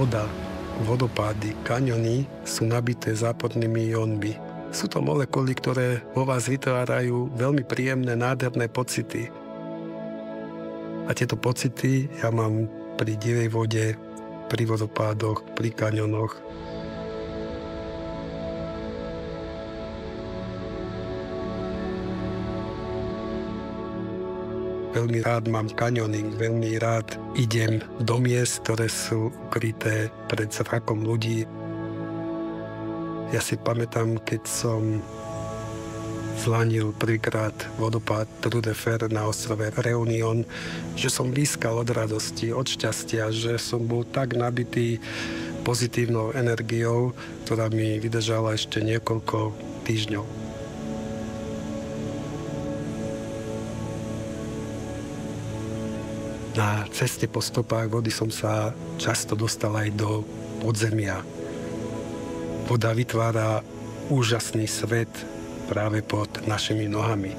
voda, vodopády, kaňony sú nabité zápornými jónmi. Sú to molekuly, ktoré vo vás vytvárajú veľmi príjemné, nádherné pocity. A tieto pocity ja mám pri divej vode, pri vodopádoch, pri kaňonoch. Veľmi rád mám kaňoning, veľmi rád idem do miest, ktoré sú ukryté pred zrakom ľudí. Ja si pamätám, keď som zlanil prvýkrát vodopád Trou de Fer na ostrove Réunion, že som výskal od radosti, od šťastia, že som bol tak nabitý pozitívnou energiou, ktorá mi vydržala ešte niekoľko týždňov. Na ceste po stopách vody som sa často dostal aj do podzemia. Voda vytvára úžasný svet práve pod našimi nohami.